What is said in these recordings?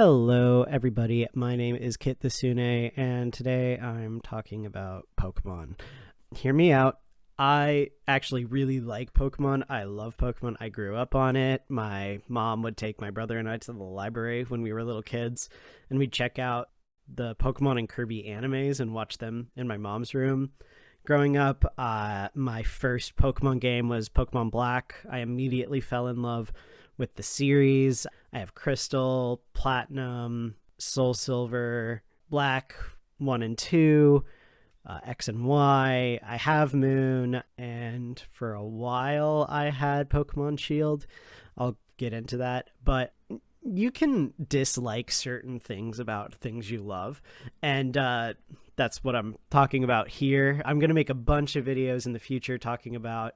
Hello, everybody. My name is Kit the Sune, and today I'm talking about Pokemon. Hear me out. I actually really like Pokemon. I love Pokemon. I grew up on it. My mom would take my brother and I to the library when we were little kids, and we'd check out the Pokemon and Kirby animes and watch them in my mom's room. Growing up, my first Pokemon game was Pokemon Black. I immediately fell in love with the series. I have Crystal, Platinum, Soul Silver, Black 1 and 2, X and Y. I have Moon, and for a while I had Pokemon Shield. I'll get into that, but you can dislike certain things about things you love, and that's what I'm talking about here. I'm going to make a bunch of videos in the future talking about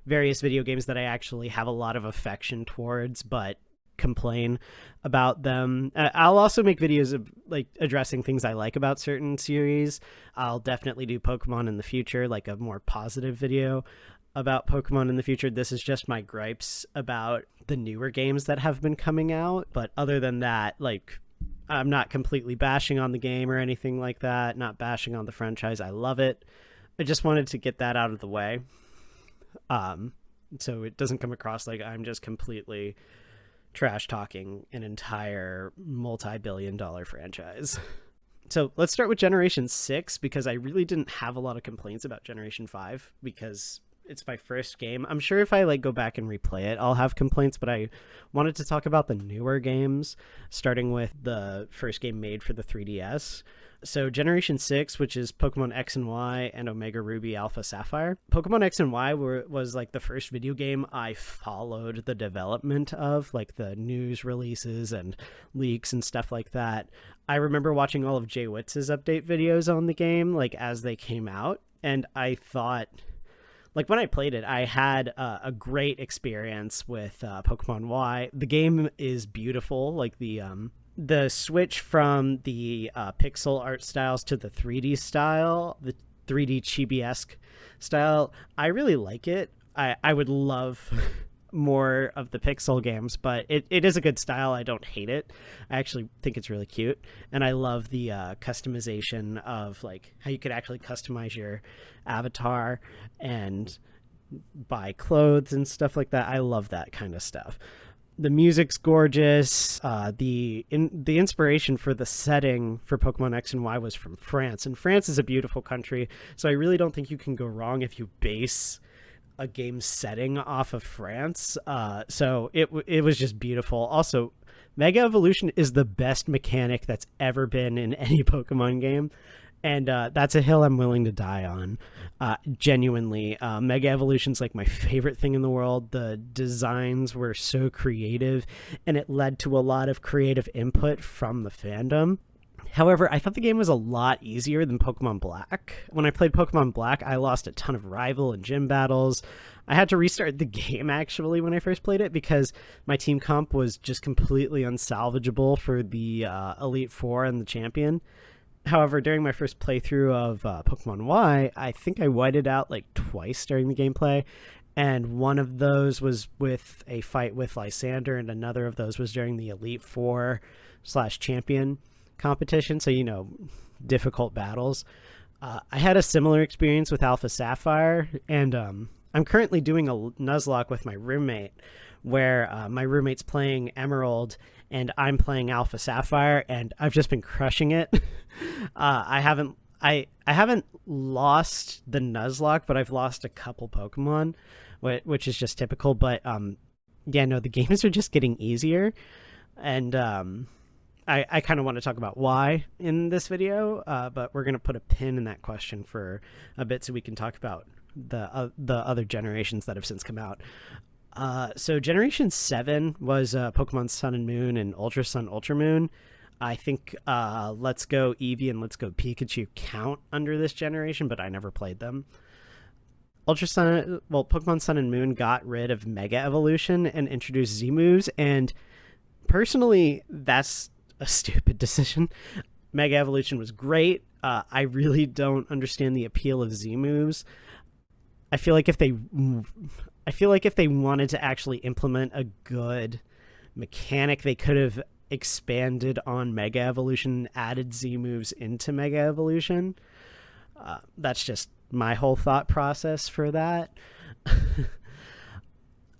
various video games that I actually have a lot of affection towards, but complain about them. I'll also make videos of like addressing things I like about certain series. I'll definitely do Pokemon in the future, like a more positive video about Pokemon in the future. This is just my gripes about the newer games that have been coming out. But other than that, like, I'm not completely bashing on the game or anything like that, not bashing on the franchise. I love it. I just wanted to get that out of the way. So it doesn't come across like I'm just completely trash talking an entire multi-billion-dollar franchise. So let's start with Generation 6, because I really didn't have a lot of complaints about Generation 5 because it's my first game. I'm sure if I go back and replay it, I'll have complaints, but I wanted to talk about the newer games, starting with the first game made for the 3DS. So Generation 6, which is Pokemon X and Y and Omega Ruby Alpha Sapphire. Pokemon X and Y was like the first video game I followed the development of, like the news releases and leaks and stuff like that. I remember watching all of Jay Witz's update videos on the game, like as they came out, and I thought, like when I played it, I had a great experience with Pokemon Y. The game is beautiful, like the switch from the pixel art styles to the 3D style, the 3D chibi-esque style, I really like it. I would love more of the pixel games, but it is a good style. I don't hate it. I actually think it's really cute, and I love the customization of like how you could actually customize your avatar and buy clothes and stuff like that. I love that kind of stuff. The music's gorgeous. The inspiration for the setting for Pokemon X and Y was from France, and France is a beautiful country, so I really don't think you can go wrong if you base a game setting off of France. So it was just beautiful. Also, Mega Evolution is the best mechanic that's ever been in any Pokemon game, and that's a hill I'm willing to die on. Genuinely, Mega Evolution's like my favorite thing in the world. The designs were so creative, and it led to a lot of creative input from the fandom. However, I thought the game was a lot easier than Pokemon Black. When I played Pokemon Black, I lost a ton of rival and gym battles. I had to restart the game, actually, when I first played it, because my team comp was just completely unsalvageable for the Elite Four and the Champion. However, during my first playthrough of Pokemon Y, I think I whited out like twice during the gameplay, and one of those was with a fight with Lysander, and another of those was during the Elite Four/Champion competition, so difficult battles. I had a similar experience with Alpha Sapphire, and I'm currently doing a Nuzlocke with my roommate, where my roommate's playing Emerald and I'm playing Alpha Sapphire, and I've just been crushing it. I haven't lost the Nuzlocke, but I've lost a couple Pokemon, which is just typical. But the games are just getting easier, and I kind of want to talk about why in this video, but we're going to put a pin in that question for a bit so we can talk about the other generations that have since come out. So Generation 7 was Pokemon Sun and Moon and Ultra Sun, Ultra Moon. I think Let's Go Eevee and Let's Go Pikachu count under this generation, but I never played them. Pokemon Sun and Moon got rid of Mega Evolution and introduced Z-moves, and personally, that's a stupid decision. Mega Evolution was great. I really don't understand the appeal of Z-moves. I feel like if they wanted to actually implement a good mechanic, they could have expanded on Mega Evolution, added Z moves into Mega Evolution. That's just my whole thought process for that.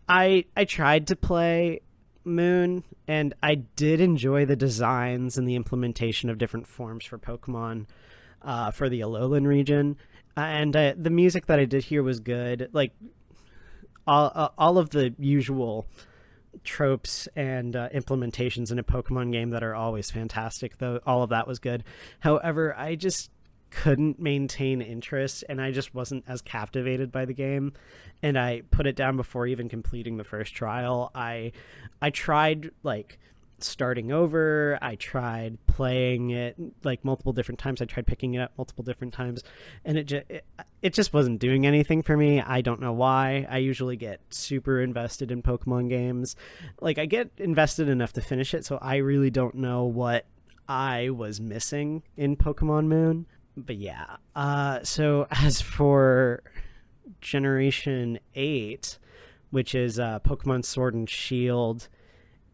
I tried to play Moon, and I did enjoy the designs and the implementation of different forms for Pokemon for the Alolan region. And the music that I did hear was good. Like, all of the usual tropes and implementations in a Pokemon game that are always fantastic, though all of that was good. However, I just couldn't maintain interest, and I just wasn't as captivated by the game, and I put it down before even completing the first trial. I tried like starting over. I tried playing it like multiple different times. I tried picking it up multiple different times, and it just wasn't doing anything for me. I don't know why. I usually get super invested in Pokemon games. Like, I get invested enough to finish it, so I really don't know what I was missing in Pokemon Moon. But yeah, so as for Generation 8, which is Pokemon Sword and Shield,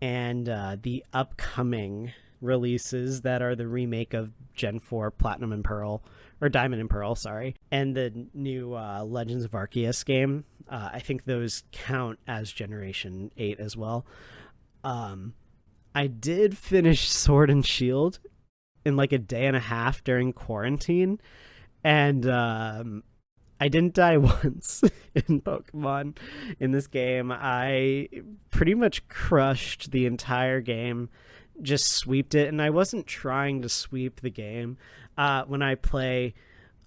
and the upcoming releases that are the remake of Gen 4 Platinum and Pearl, or Diamond and Pearl, sorry, and the new Legends of Arceus game, I think those count as Generation 8 as well. I did finish Sword and Shield in like a day and a half during quarantine, and I didn't die once in Pokemon in this game. I pretty much crushed the entire game, just sweeped it, and I wasn't trying to sweep the game. When I play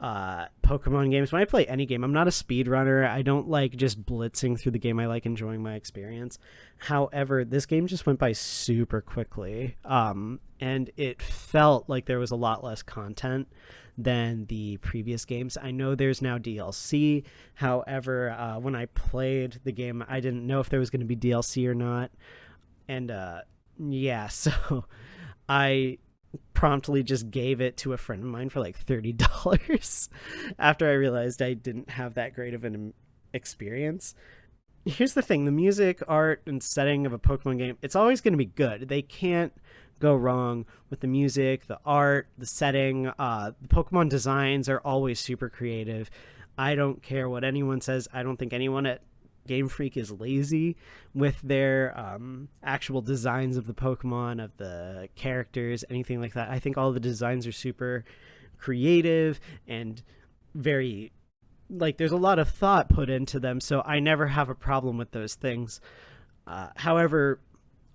Pokemon games, when I play any game, I'm not a speedrunner. I don't like just blitzing through the game. I like enjoying my experience. However, this game just went by super quickly, and it felt like there was a lot less content than the previous games. I know there's now DLC. However, when I played the game, I didn't know if there was going to be DLC or not. And yeah, so I promptly just gave it to a friend of mine for like $30 after I realized I didn't have that great of an experience. Here's the thing: the music, art, and setting of a Pokemon game, it's always going to be good. They can't go wrong with the music, the art, the setting. The Pokemon designs are always super creative. I don't care what anyone says. I don't think anyone at Game Freak is lazy with their actual designs of the Pokemon, of the characters, anything like that. I think all the designs are super creative and very, like, there's a lot of thought put into them, so I never have a problem with those things. However,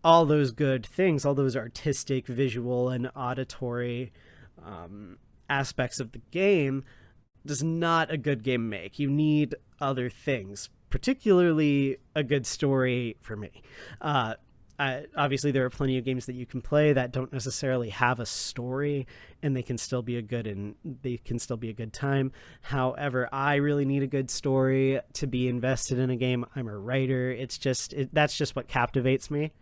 all those good things, all those artistic, visual, and auditory aspects of the game does not a good game make. You need other things, particularly a good story for me. Obviously, there are plenty of games that you can play that don't necessarily have a story, and they can still be a good time. However, I really need a good story to be invested in a game. I'm a writer. That's just what captivates me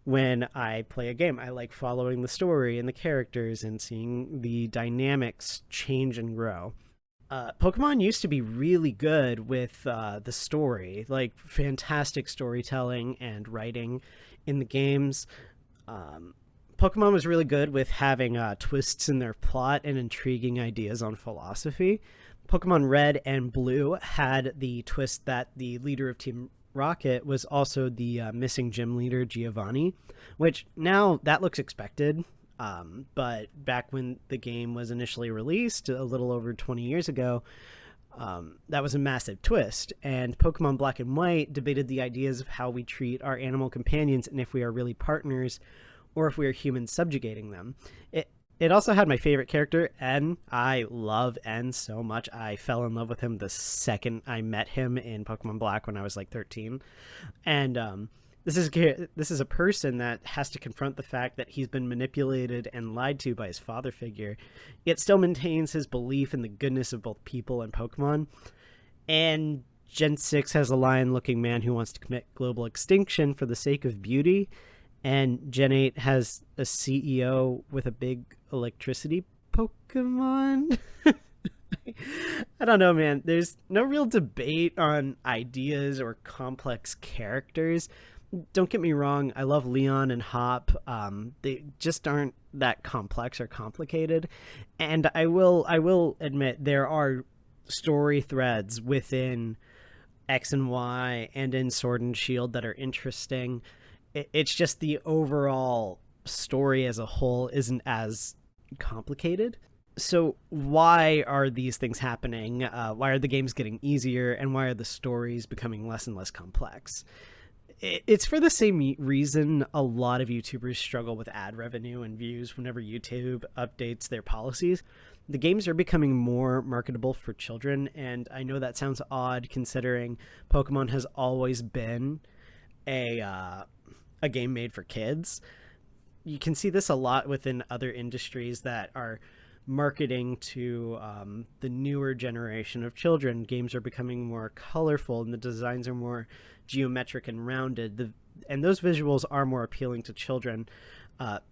when I play a game. I like following the story and the characters and seeing the dynamics change and grow. Pokemon used to be really good with the story, like fantastic storytelling and writing in the games. Pokemon was really good with having twists in their plot and intriguing ideas on philosophy. Pokemon Red and Blue had the twist that the leader of Team Rocket was also the missing gym leader, Giovanni, which now that looks expected. But back when the game was initially released a little over 20 years ago, that was a massive twist. And Pokemon Black and White debated the ideas of how we treat our animal companions and if we are really partners or if we are humans subjugating them. It also had my favorite character, N. I love N so much. I fell in love with him the second I met him in Pokemon Black when I was like 13. And this is a person that has to confront the fact that he's been manipulated and lied to by his father figure, yet still maintains his belief in the goodness of both people and Pokemon. And Gen 6 has a lion-looking man who wants to commit global extinction for the sake of beauty. And Gen 8 has a CEO with a big electricity Pokemon. I don't know, man. There's no real debate on ideas or complex characters. Don't get me wrong, I love Leon and Hop. They just aren't that complex or complicated. And I will admit there are story threads within X and Y and in Sword and Shield that are interesting. It's just the overall story as a whole isn't as complicated. So why are these things happening? Why are the games getting easier, and why are the stories becoming less and less complex? It's for the same reason a lot of YouTubers struggle with ad revenue and views whenever YouTube updates their policies. The games are becoming more marketable for children, and I know that sounds odd considering Pokemon has always been a game made for kids. You can see this a lot within other industries that are marketing to the newer generation of children. Games are becoming more colorful and the designs are more geometric and rounded, and those visuals are more appealing to children.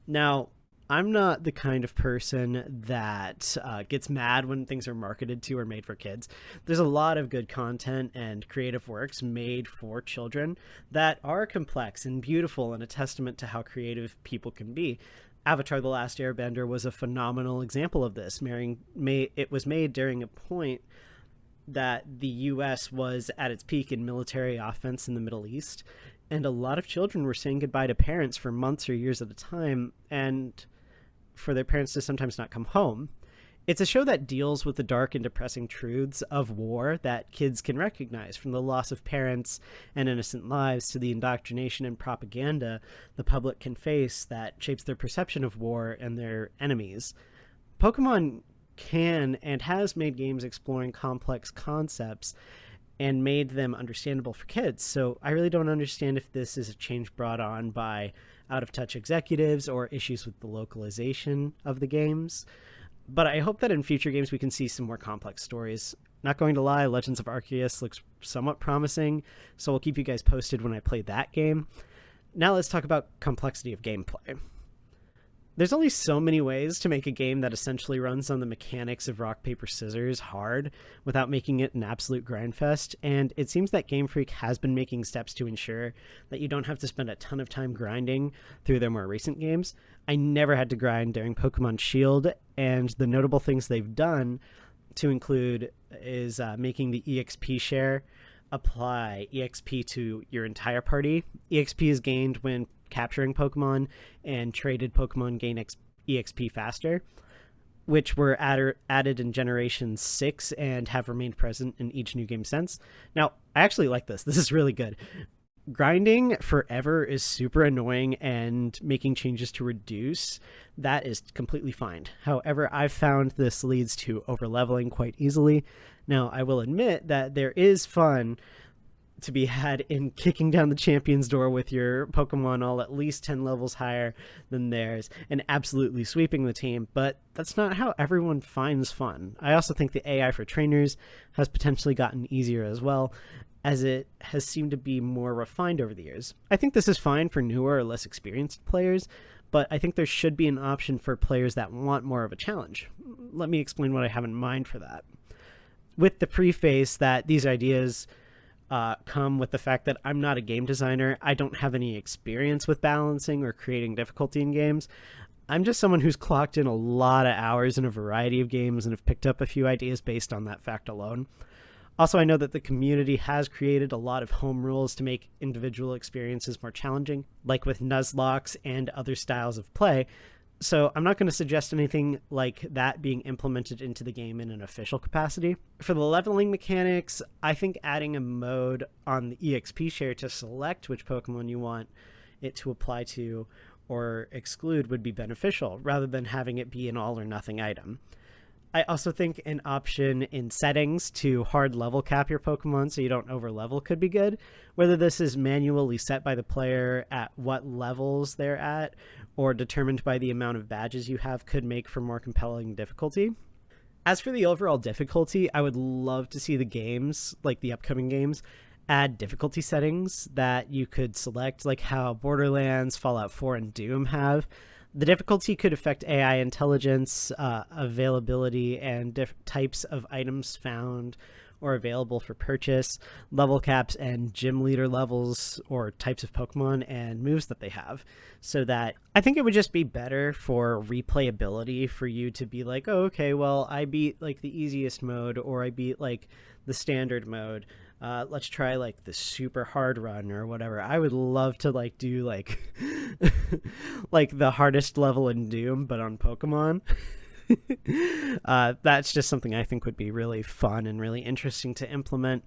Now, I'm not the kind of person that gets mad when things are marketed to or made for kids. There's a lot of good content and creative works made for children that are complex and beautiful and a testament to how creative people can be. Avatar: The Last Airbender was a phenomenal example of this. It was made during a point that the U.S. was at its peak in military offense in the Middle East, and a lot of children were saying goodbye to parents for months or years at a time, and for their parents to sometimes not come home. It's a show that deals with the dark and depressing truths of war that kids can recognize, from the loss of parents and innocent lives to the indoctrination and propaganda the public can face that shapes their perception of war and their enemies. Pokemon can and has made games exploring complex concepts and made them understandable for kids. So I really don't understand if this is a change brought on by out-of-touch executives or issues with the localization of the games. But I hope that in future games we can see some more complex stories. Not going to lie, Legends of Arceus looks somewhat promising, so we'll keep you guys posted when I play that game. Now let's talk about complexity of gameplay. There's only so many ways to make a game that essentially runs on the mechanics of rock, paper, scissors hard without making it an absolute grindfest, and it seems that Game Freak has been making steps to ensure that you don't have to spend a ton of time grinding through their more recent games. I never had to grind during Pokemon Shield, and the notable things they've done to include is making the EXP share apply EXP to your entire party. EXP is gained when capturing Pokemon, and traded Pokemon gain EXP faster, which were added in Generation 6 and have remained present in each new game since. Now, I actually like this. This is really good. Grinding forever is super annoying, and making changes to reduce that is completely fine. However, I've found this leads to overleveling quite easily. Now, I will admit that there is fun to be had in kicking down the champion's door with your Pokemon all at least 10 levels higher than theirs and absolutely sweeping the team, but that's not how everyone finds fun. I also think the AI for trainers has potentially gotten easier as well, as it has seemed to be more refined over the years. I think this is fine for newer or less experienced players, but I think there should be an option for players that want more of a challenge. Let me explain what I have in mind for that. With the preface that these ideas come with the fact that I'm not a game designer. I don't have any experience with balancing or creating difficulty in games. I'm just someone who's clocked in a lot of hours in a variety of games and have picked up a few ideas based on that fact alone. Also, I know that the community has created a lot of home rules to make individual experiences more challenging, like with Nuzlocke and other styles of play. So I'm not going to suggest anything like that being implemented into the game in an official capacity. For the leveling mechanics, I think adding a mode on the EXP share to select which Pokemon you want it to apply to or exclude would be beneficial, rather than having it be an all or nothing item. I also think an option in settings to hard level cap your Pokemon so you don't over level could be good. Whether this is manually set by the player at what levels they're at or determined by the amount of badges you have could make for more compelling difficulty. As for the overall difficulty, I would love to see the games, like the upcoming games, add difficulty settings that you could select, like how Borderlands, Fallout 4, and Doom have. The difficulty could affect AI intelligence, availability, and types of items found, or available for purchase, level caps, and gym leader levels or types of Pokemon and moves that they have. So that I think it would just be better for replayability for you to be like, oh, okay, well, I beat like the easiest mode, or I beat like the standard mode. Let's try like the super hard run or whatever. I would love to like do like like the hardest level in Doom, but on Pokemon. That's just something I think would be really fun and really interesting to implement.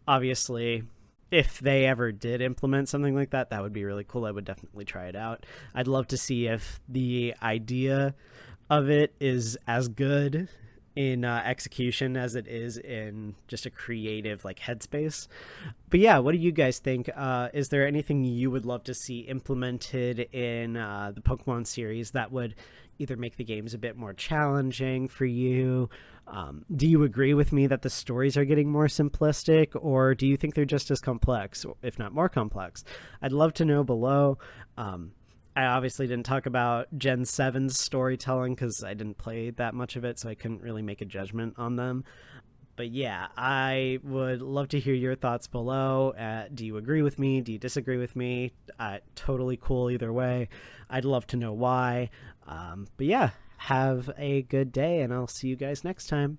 Obviously, if they ever did implement something like that, that would be really cool. I would definitely try it out. I'd love to see if the idea of it is as good in execution as it is in just a creative like headspace. But yeah, what do you guys think? Is there anything you would love to see implemented in the Pokemon series that would either make the games a bit more challenging for you? Do you agree with me that the stories are getting more simplistic, or do you think they're just as complex, if not more complex? I'd love to know below. I obviously didn't talk about Gen 7's storytelling because I didn't play that much of it, so I couldn't really make a judgment on them. But yeah, I would love to hear your thoughts below. Do you agree with me? Do you disagree with me? Totally cool either way. I'd love to know why. But yeah, have a good day, and I'll see you guys next time.